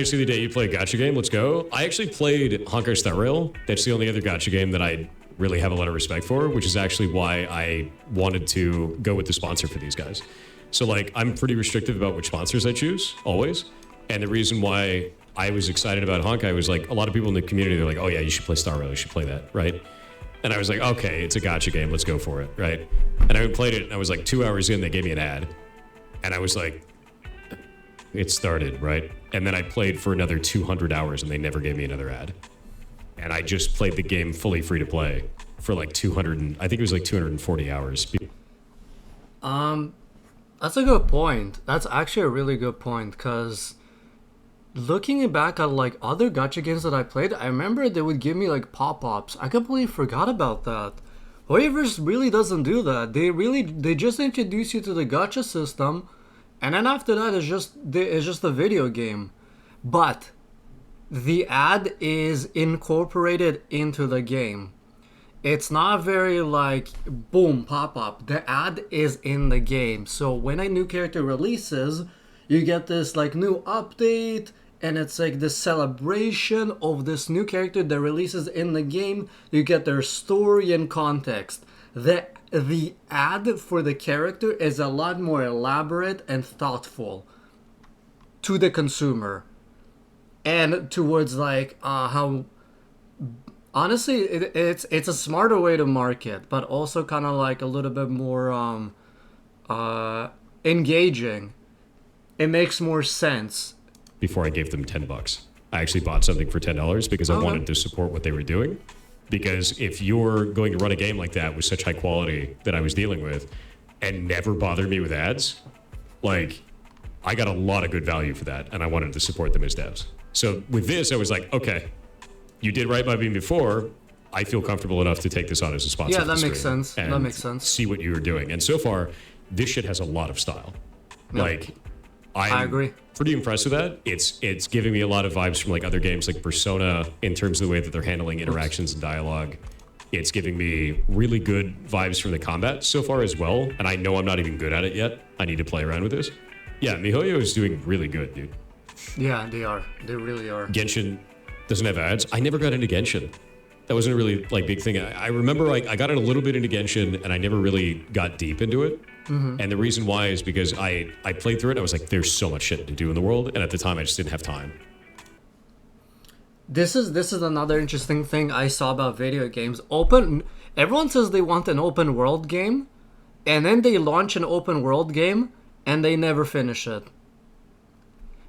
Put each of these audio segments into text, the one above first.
Actually, the day you play a gacha game, let's go. I actually played Honkai Star Rail. That's the only other gacha game that I really have a lot of respect for, which is actually why I wanted to go with the sponsor for these guys. So like, I'm pretty restrictive about which sponsors I choose, always. And the reason why I was excited about Honkai was like, a lot of people in the community, they're like, oh yeah, you should play Star Rail, you should play that, right? And I was like, okay, it's a gacha game, let's go for it, right? And I played it, and I was like 2 hours in, they gave me an ad. And I was like, it started, right? And then I played for another 200 hours and they never gave me another ad. And I just played the game fully free to play for like 200, I think it was like 240 hours. That's a good point. That's actually a really good point, because looking back at like other gacha games that I played, I remember they would give me like pop-ups. I completely forgot about that. Hoyoverse really doesn't do that. They just introduce you to the gacha system, and then after that it's just a video game. But the ad is incorporated into the game. It's not very like boom pop-up. The ad is in the game. So when a new character releases, you get this like new update, and it's like the celebration of this new character that releases in the game. You get their story and context. The ad for the character is a lot more elaborate and thoughtful to the consumer, and towards like how honestly it's a smarter way to market, but also kind of like a little bit more engaging. It makes more sense. Before I gave them $10, I actually bought something for $10 because I wanted to support what they were doing. Because if you're going to run a game like that with such high quality that I was dealing with and never bother me with ads, like, I got a lot of good value for that, and I wanted to support them as devs. So with this, I was like, okay, you did right by me before. I feel comfortable enough to take this on as a sponsor. Yeah, that makes sense. That makes sense. See what you were doing. And so far, this shit has a lot of style. Yeah. Like, I agree. Pretty impressed with that. It's giving me a lot of vibes from like other games like Persona in terms of the way that they're handling interactions and dialogue. It's giving me really good vibes from the combat so far as well. And I know I'm not even good at it yet. I need to play around with this. Yeah, MiHoYo is doing really good, dude. Yeah, they are. They really are. Genshin doesn't have ads. I never got into Genshin. That wasn't a really like big thing. I remember I got a little bit into Genshin and I never really got deep into it. And the reason why is because I played through it and I was like, there's so much shit to do in the world. And at the time I just didn't have time. This is another interesting thing I saw about video games. Everyone says they want an open world game, and then they launch an open world game and they never finish it.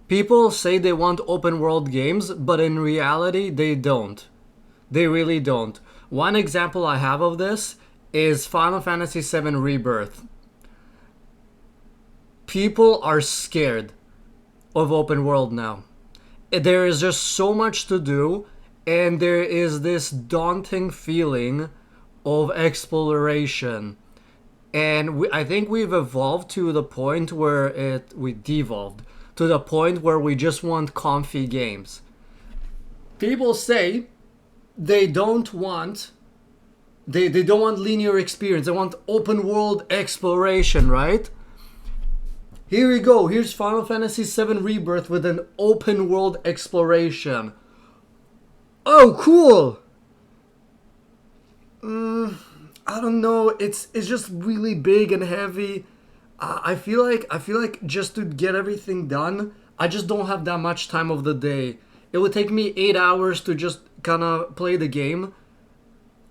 People say they want open world games, but in reality they don't. They really don't. One example I have of this is Final Fantasy VII Rebirth. People are scared of open world now. There is just so much to do, and there is this daunting feeling of exploration. And I think we've evolved to the point where we devolved to the point where we just want comfy games. People say they don't want linear experience. They want open world exploration, right? Here we go. Here's Final Fantasy VII Rebirth with an open world exploration. Oh, cool. I don't know. It's just really big and heavy. I feel like just to get everything done, I just don't have that much time of the day. It would take me 8 hours to just kind of play the game.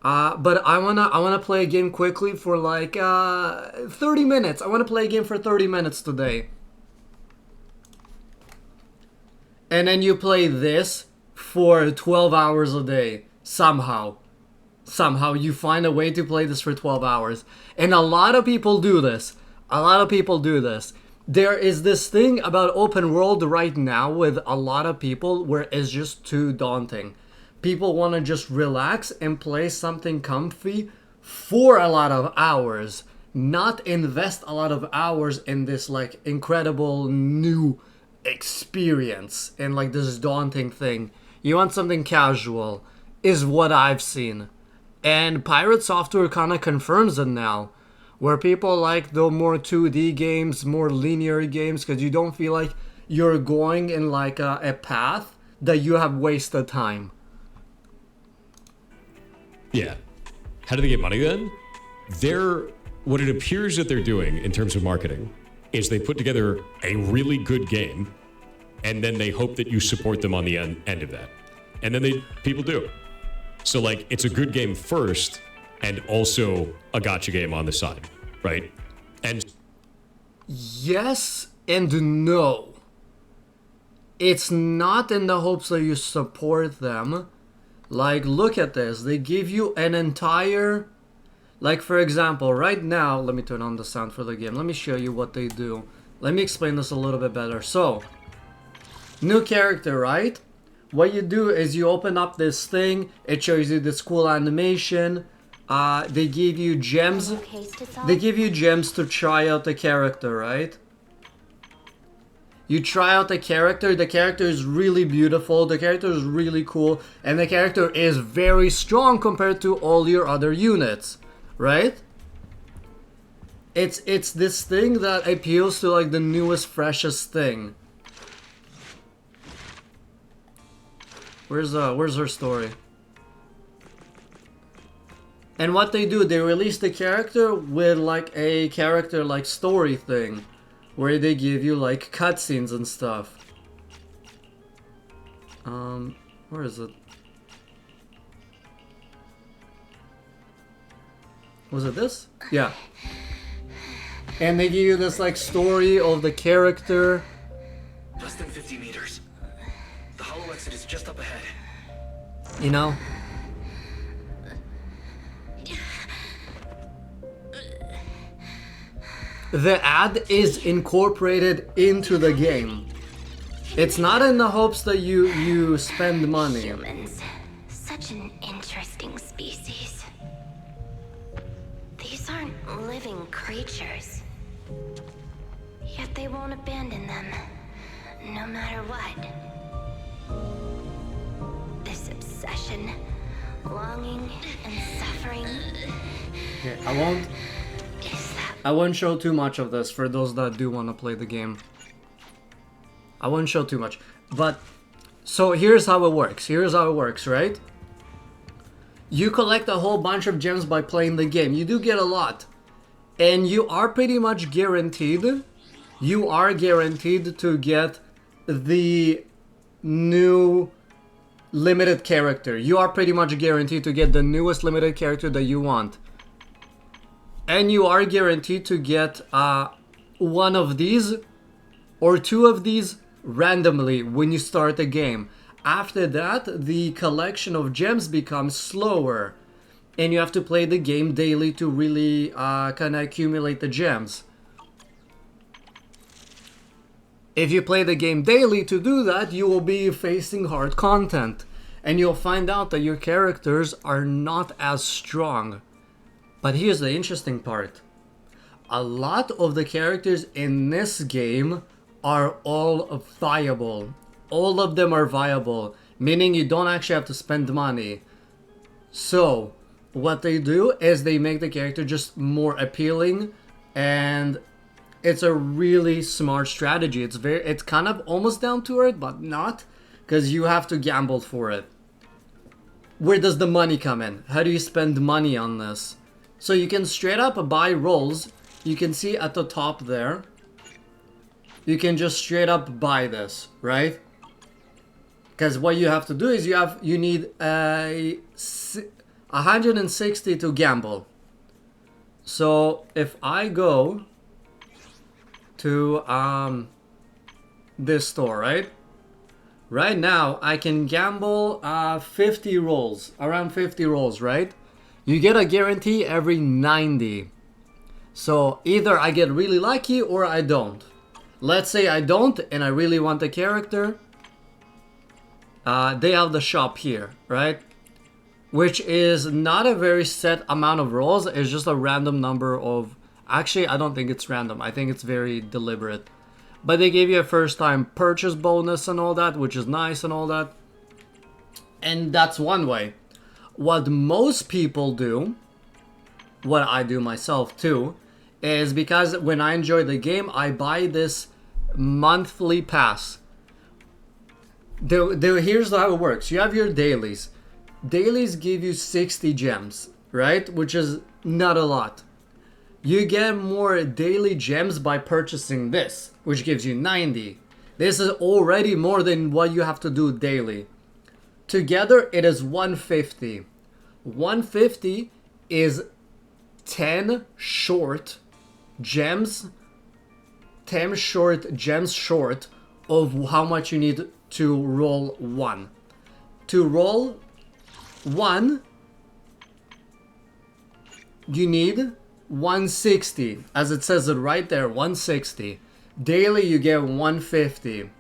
But I wanna play a game quickly for like 30 minutes. I wanna play a game for 30 minutes today. And then you play this for 12 hours a day. Somehow you find a way to play this for 12 hours. And a lot of people do this. There is this thing about open world right now with a lot of people where it's just too daunting. People want to just relax and play something comfy for a lot of hours, not invest a lot of hours in this like incredible new experience and like this daunting thing. You want something casual, is what I've seen. And PirateSoftware kind of confirms it now, where people like the more 2D games, more linear games, because you don't feel like you're going in like a path that you have wasted time. Yeah. How do they get money then? What it appears that they're doing in terms of marketing is they put together a really good game, and then they hope that you support them on the end of that. And then people do. So like, it's a good game first, and also a gacha game on the side, right? And yes and no. It's not in the hopes that you support them. Like, look at this. They give you an entire... Like, for example, right now... Let me turn on the sound for the game. Let me show you what they do. Let me explain this a little bit better. So, new character, right? What you do is you open up this thing. It shows you this cool animation. They give you gems. They give you gems to try out the character, right? You try out the character is really beautiful, the character is really cool, and the character is very strong compared to all your other units, right? It's this thing that appeals to like the newest, freshest thing. Where's her story? And what they do, they release the character with like a character like story thing, where they give you like cutscenes and stuff. Where is it? Was it this? Yeah. And they give you this like story of the character. Less than 50 meters. The hollow exit is just up ahead. You know? The ad is incorporated into the game. It's not in the hopes that you spend money. Humans, such an interesting species. These aren't living creatures. Yet they won't abandon them, no matter what. This obsession, longing, and suffering. Okay, I won't show too much of this for those that do want to play the game. I won't show too much. But, so here's how it works. Here's how it works, right? You collect a whole bunch of gems by playing the game. You do get a lot. And you are pretty much guaranteed. You are guaranteed to get the new limited character. You are pretty much guaranteed to get the newest limited character that you want. And you are guaranteed to get one of these or two of these randomly when you start the game. After that, the collection of gems becomes slower. And you have to play the game daily to really kind of accumulate the gems. If you play the game daily to do that, you will be facing hard content. And you'll find out that your characters are not as strong. But here's the interesting part. A lot of the characters in this game are all viable. All of them are viable, meaning you don't actually have to spend money. So, what they do is they make the character just more appealing, and it's a really smart strategy. It's kind of almost down to earth, but not, because you have to gamble for it. Where does the money come in? How do you spend money on this? So you can straight up buy rolls. You can see at the top there. You can just straight up buy this, right? Because what you have to do is you need 160 to gamble. So if I go to this store, right? Right now I can gamble 50 rolls, around 50 rolls, right? You get a guarantee every 90. So either I get really lucky or I don't. Let's say I don't and I really want the character. They have the shop here, right? Which is not a very set amount of rolls. It's just a random number of... Actually, I don't think it's random. I think it's very deliberate. But they gave you a first time purchase bonus and all that, which is nice and all that. And that's one way. What most people do, what I do myself too, is because when I enjoy the game, I buy this monthly pass. Here's how it works. You have your dailies. Dailies give you 60 gems, right? Which is not a lot. You get more daily gems by purchasing this, which gives you 90. This is already more than what you have to do daily. Together, it is 150. 150 is 10 short gems. 10 short gems short of how much you need to roll one. To roll one, you need 160, as it says it right there, 160. Daily you get 150,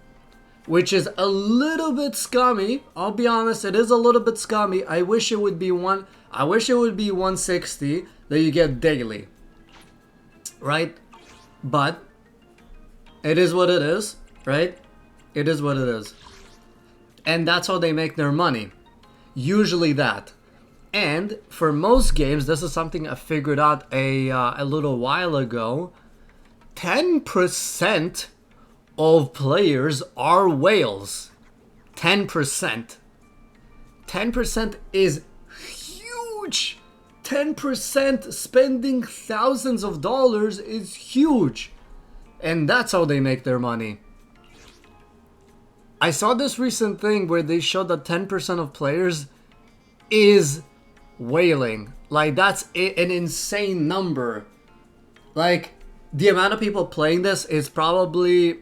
which is a little bit scummy. I'll be honest, it is a little bit scummy. I wish it would be 160 that you get daily, right? But it is what it is, right? It is what it is. And that's how they make their money. Usually that. And for most games, this is something I figured out a little while ago. 10% of players are whales. 10%. 10% is huge. 10% spending thousands of dollars is huge. And that's how they make their money. I saw this recent thing where they showed that 10% of players is whaling. Like, that's an insane number. Like, the amount of people playing this is probably...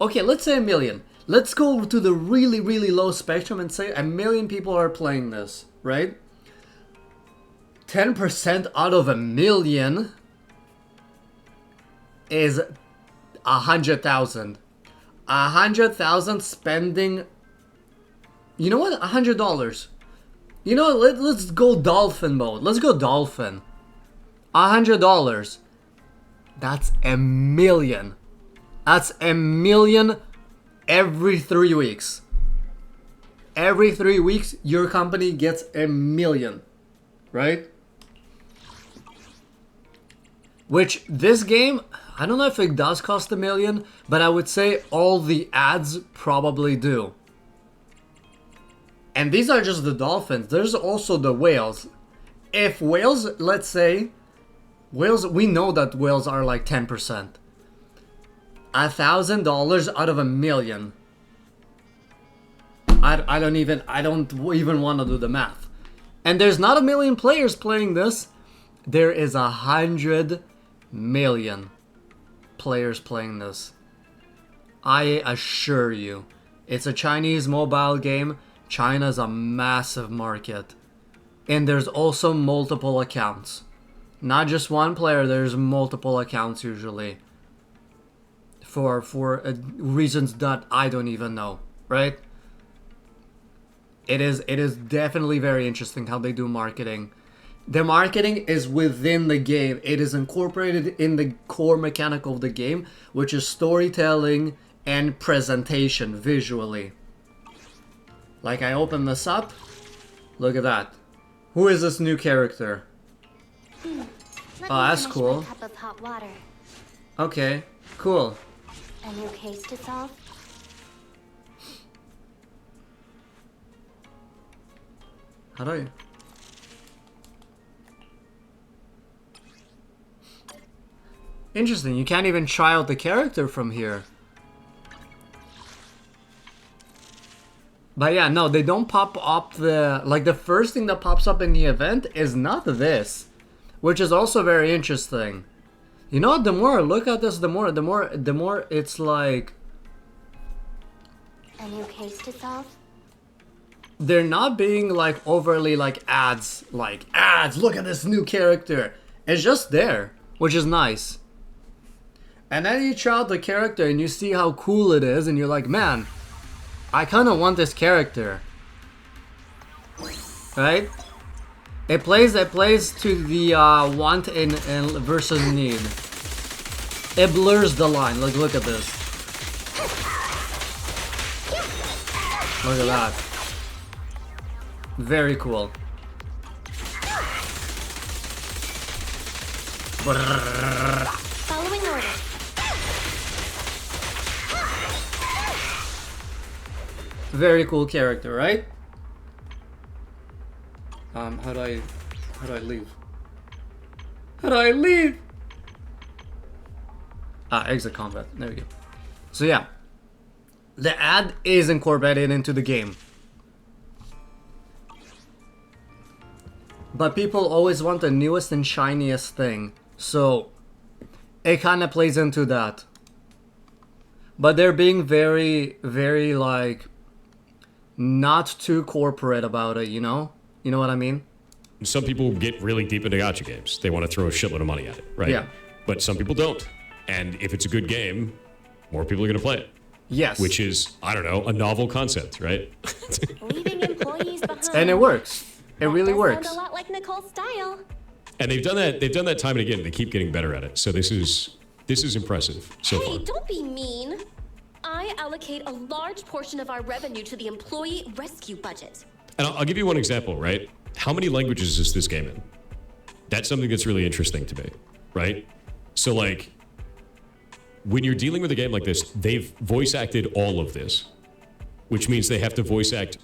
Okay, let's say 1 million. Let's go to the really, really low spectrum and say 1 million people are playing this, right? 10% out of 1 million is 100,000. 100,000 spending... You know what? $100. You know what? Let's go dolphin mode. Let's go dolphin. $100. That's 1 million. That's 1 million every 3 weeks. Every 3 weeks, your company gets 1 million. Right? Which, this game, I don't know if it does cost 1 million, but I would say all the ads probably do. And these are just the dolphins. There's also the whales. If whales, let's say, whales, we know that whales are like 10%. $1,000 out of 1 million. I don't even want to do the math. And there's not 1 million players playing this. There is 100 million players playing this. I assure you. It's a Chinese mobile game. China's a massive market. And there's also multiple accounts. Not just one player, there's multiple accounts usually. For reasons that I don't even know, right? It is definitely very interesting how they do marketing. The marketing is within the game. It is incorporated in the core mechanic of the game, which is storytelling and presentation visually. Like, I open this up. Look at that. Who is this new character? Oh, that's cool. Cup of hot water. Okay, cool. A new case to solve? How do you? Interesting, you can't even try out the character from here. But yeah, no, they don't pop up the... Like, the first thing that pops up in the event is not this. Which is also very interesting. You know what, the more I look at this, the more it's like... A new case to solve? They're not being like overly like ads, look at this new character. It's just there, which is nice. And then you try out the character and you see how cool it is and you're like, man, I kind of want this character. Right? It plays to the want and versus need. It blurs the line. Look at this. Look at that. Very cool. Following orders. Very cool character, right? How do I leave? How do I leave? Exit combat. There we go. So yeah, the ad is incorporated into the game. But people always want the newest and shiniest thing, so it kind of plays into that. But they're being very, very, like, not too corporate about it, you know? You know what I mean? Some people get really deep into gacha games. They want to throw a shitload of money at it, right? Yeah. But some people don't. And if it's a good game, more people are going to play it. Yes. Which is, I don't know, a novel concept, right? Leaving employees behind. And it works. It really That works. sounds a lot like Nicole's style. And they've done that time and again. They keep getting better at it. So this is impressive so Hey, far. don't be mean. I allocate a large portion of our revenue to the employee rescue budget. And I'll give you one example, right? How many languages is this game in? That's something that's really interesting to me, right? So like, when you're dealing with a game like this, they've voice acted all of this, which means they have to voice act.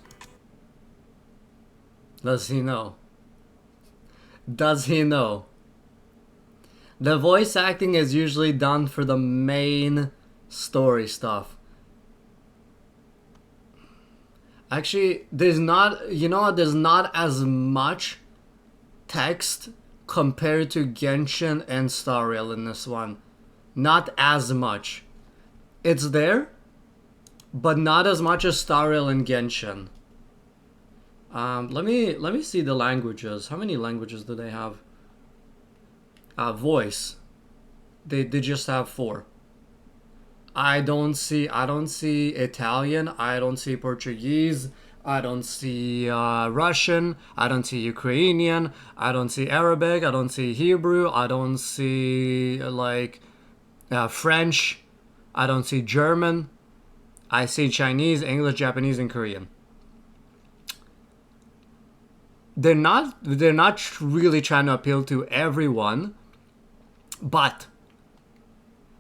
Does he know? Does he know? The voice acting is usually done for the main story stuff. Actually, there's not, you know, there's not as much text compared to Genshin and Star Rail in this one. Not as much. It's there, but not as much as Star Rail and Genshin. Let me see the languages. How many languages do they have? Voice. They just have 4. I don't see Italian. I don't see Portuguese. I don't see Russian. I don't see Ukrainian. I don't see Arabic. I don't see Hebrew. I don't see like French. I don't see German. I see Chinese, English, Japanese, and Korean. They're not really trying to appeal to everyone, but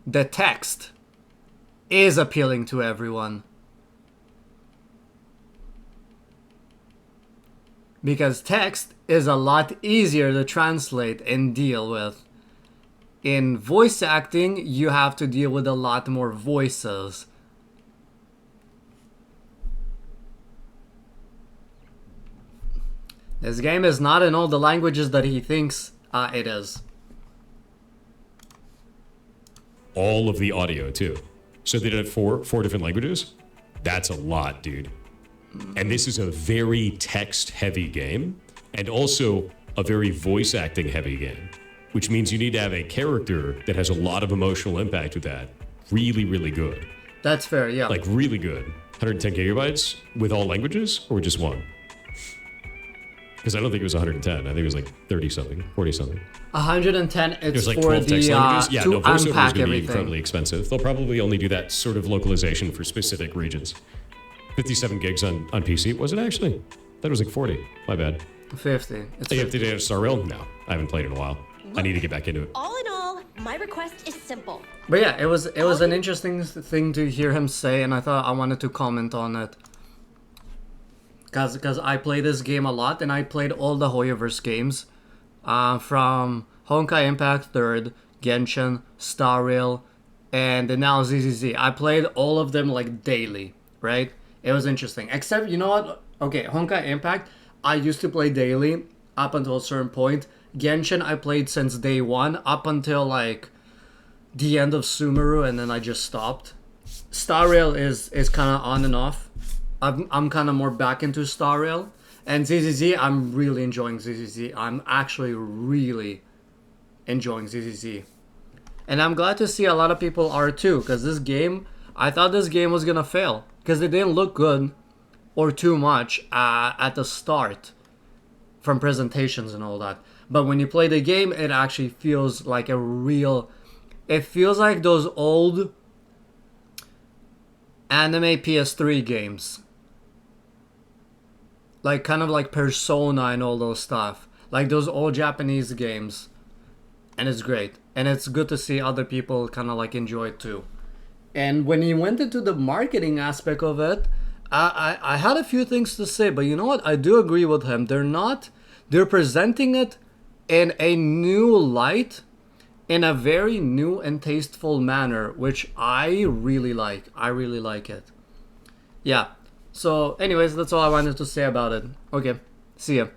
the text is appealing to everyone. Because text is a lot easier to translate and deal with. In voice acting, you have to deal with a lot more voices. This game is not in all the languages that he thinks it is. All of the audio too. So they did it four different languages. That's a lot, dude. And this is a very text-heavy game, and also a very voice-acting heavy game, which means you need to have a character that has a lot of emotional impact with that. Really, really good. That's fair, yeah. Like, really good. 110 gigabytes with all languages, or just one? Because I don't think it was 110. I think it was like 30-something, 40-something. 110, it's It was like for 12 text the, languages. Yeah, to no, voiceover is unpack going to be everything. incredibly expensive. They'll probably only do that sort of localization for specific regions. 57 gigs on PC. Was it actually? That was like 40. My bad. 50. It's You have 50. to do Star Rail? No, I haven't played in a while. I need to get back into it. All in all, my request is simple. But yeah, it was an interesting thing to hear him say, and I thought I wanted to comment on it. Because I play this game a lot, and I played all the Hoyoverse games. From Honkai Impact 3rd, Genshin, Star Rail, and now ZZZ. I played all of them like daily, right? It was interesting. Except, you know what? Okay, Honkai Impact, I used to play daily up until a certain point. Genshin, I played since day one up until like the end of Sumeru, and then I just stopped. Star Rail is kind of on and off. I'm kind of more back into Star Rail. And ZZZ, I'm really enjoying ZZZ. I'm actually really enjoying ZZZ. And I'm glad to see a lot of people are too, because this game, I thought this game was gonna fail. Because it didn't look good or too much at the start from presentations and all that. But when you play the game, it actually feels like a real... It feels like those old anime PS3 games. Like, kind of like Persona and all those stuff. Like those old Japanese games. And it's great. And it's good to see other people kind of like enjoy it too. And when he went into the marketing aspect of it, I had a few things to say, but you know what? I do agree with him. They're presenting it in a new light, in a very new and tasteful manner, which I really like. I really like it. Yeah. So anyways, that's all I wanted to say about it. Okay. See ya.